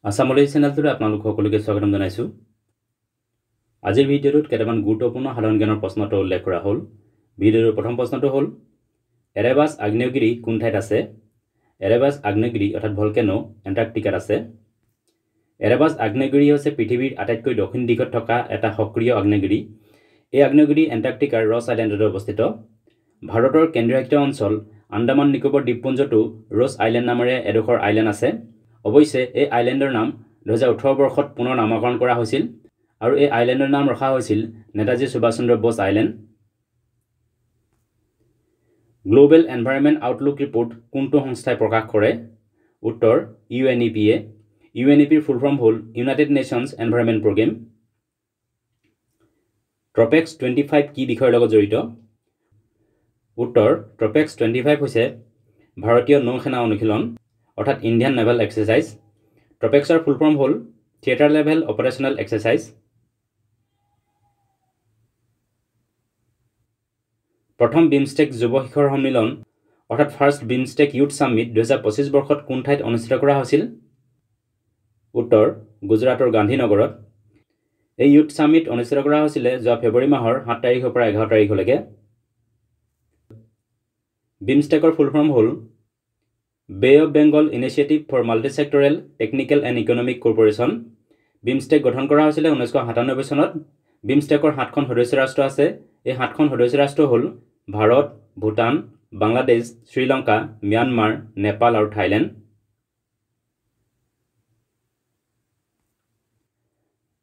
আসামলৈ চেনেলটোৰে আপোনালোক সকলোকে স্বাগতম জনাইছো। আজিৰ ভিডিঅ'টোত কেইটামান গুৰুত্বপূৰ্ণ সাধাৰণ জ্ঞানৰ প্ৰশ্নটো উল্লেখ কৰা হ'ল। ভিডিঅ'ৰ প্ৰথম প্ৰশ্নটো হ'ল এৰেবাছ আগ্নেয়গিৰি কোন ঠাইত আছে? এৰেবাছ আগ্নেয়গিৰি অৰ্থাৎ ভলকেনো এণ্টাৰ্কটিকাত আছে। এৰেবাছ আগ্নেয়গিৰি হৈছে পৃথিৱীৰ আটাইতকৈ দক্ষিণ দিশত থকা এটা সক্ৰিয় আগ্নেয়গিৰি। এই আগ্নেয়গিৰি এণ্টাৰ্কটিকাৰ ৰছ আইলেণ্ডত অৱস্থিত। ভাৰতৰ কেন্দ্ৰীয়শাসিত অঞ্চল আন্দামান নিকোবৰ দ্বীপপুঞ্জতো ৰছ আইলেণ্ড নামেৰে এডোখৰ আইলেণ্ড আছে। অৱশ্যে এই আইলেণ্ডৰ নাম 2018 বৰ্ষত পুনৰ নামকৰণ কৰা হৈছিল আৰু এই আইলেণ্ডৰ নাম ৰখা হৈছিল Netaji Subhash Chandra Bose island. Global Environment Outlook report কোনটো সংস্থাই প্ৰকাশ কৰে? উত্তৰ UNEP-এ। UNEP-ৰ ফুল ফৰ্ম হ'ল United Nations Environment Programme. TROPEX 25 কি বিষয়ৰ লগত জড়িত? উত্তৰ ট্ৰপেক্স 25 হৈছে ভাৰতীয় নৌসেনা অনুশীলন অৰ্থাৎ ইণ্ডিয়ান নেভেল এক্সাৰচাইজ। ট্ৰপেক্সৰ ফুল ফৰ্ম হ'ল থিয়েটাৰ লেভেল অপাৰেশ্যনেল এক্সাৰচাইজ। প্ৰথম বিমষ্টেক যুৱ শিখৰ সন্মিলন অৰ্থাৎ ফাৰ্ষ্ট বিমষ্টেক ইউথ সামিট 2025 বৰ্ষত কোন ঠাইত অনুষ্ঠিত কৰা হৈছিল? উত্তৰ গুজৰাটৰ গান্ধীনগৰত। এই ইউথ সামিট অনুষ্ঠিত কৰা হৈছিল যোৱা ফেব্ৰুৱাৰী মাহৰ 7 তাৰিখৰ পৰা 11 তাৰিখলৈকে। বিমষ্টেকৰ ফুল ফৰ্ম হ'ল Bay of Bengal Initiative for Multisectoral Technical and Economic Cooperation. BIMSTEC গঠন কৰা হৈছিল 1997 চনত। বিমষ্টেকৰ 7খন সদস্য ৰাষ্ট্ৰ আছে। এই 7খন সদস্য ৰাষ্ট্ৰ হ'ল ভাৰত, ভূটান, বাংলাদেশ, শ্ৰীলংকা, ম্যানমাৰ, নেপাল আৰু থাইলেণ্ড।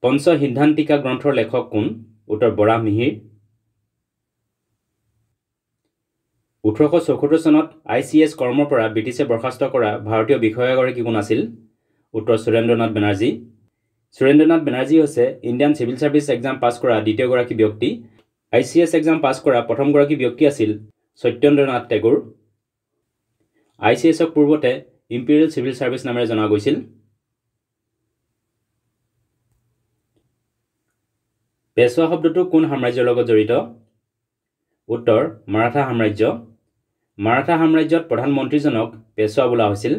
পঞ্চ সিদ্ধান্তিকা গ্ৰন্থৰ লেখক কোন? উত্তৰ বৰাহ মিহিৰ। 1874 চনত ICS কৰ্মৰ পৰা ব্ৰিটিছে বৰ্খাস্ত কৰা ভাৰতীয় বিষয়াগৰাকী কোন আছিল? উত্তৰ সুৰেন্দ্ৰনাথ বেনাৰ্জী। সুৰেন্দ্ৰনাথ বেনাৰ্জী হৈছে ইণ্ডিয়ান চিভিল ছাৰ্ভিচ এক্সাম পাছ কৰা দ্বিতীয়গৰাকী ব্যক্তি। ICS এক্সাম পাছ কৰা প্ৰথমগৰাকী ব্যক্তি আছিল সত্যেন্দ্ৰনাথ টেগোৰ। ICSক পূৰ্বতে ইম্পেৰিয়েল চিভিল ছাৰ্ভিচ নামেৰে জনা গৈছিল। পেছোৱা শব্দটো কোন সাম্ৰাজ্যৰ লগত জড়িত? উত্তৰ মাৰাঠা সাম্ৰাজ্য। মাৰাঠা সাম্ৰাজ্যত প্ৰধানমন্ত্ৰীজনক পেছোৱা বোলা হৈছিল।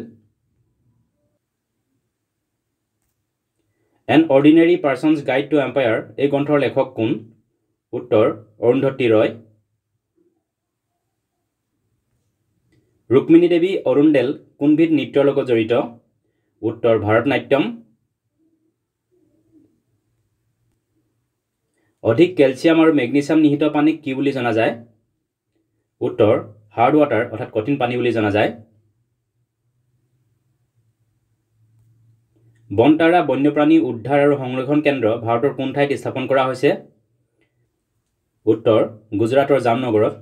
An ordinary person's guide to empire এই গ্ৰন্থৰ লেখক কোন? উত্তৰ অৰুন্ধতী ৰয়। ৰুক্মিণী দেৱী অৰুণ্ডেল কোনবিধ নৃত্যৰ লগত জড়িত? উত্তৰ ভাৰতনাট্যম। অধিক কেলছিয়াম আৰু মেগনেছিয়াম নিহিত পানীক কি বুলি জনা যায়? উত্তৰ হাৰ্ড ৱাটাৰ অৰ্থাৎ কঠিন পানী বুলি জনা যায়। বনতাৰা বন্যপ্ৰাণী উদ্ধাৰ আৰু সংৰক্ষণ কেন্দ্ৰ ভাৰতৰ কোন ঠাইত স্থাপন কৰা হৈছে? উত্তৰ গুজৰাটৰ জামনগৰত।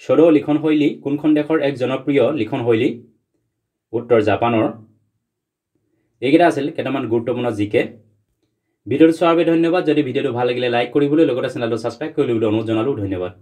সদৌ লিখনশৈলী কোনখন দেশৰ এক জনপ্ৰিয় লিখনশৈলী? উত্তৰ জাপানৰ। এইকেইটা আছিল কেইটামান গুৰুত্বপূৰ্ণ জিকে। ভিডিঅ'টো চোৱাৰ বাবে ধন্যবাদ। যদি ভিডিঅ'টো ভাল লাগিলে লাইক কৰিবলৈ লগতে চেনেলটো ছাবস্ক্ৰাইব কৰি ল'বলৈ অনুৰোধ জনালোঁ। ধন্যবাদ।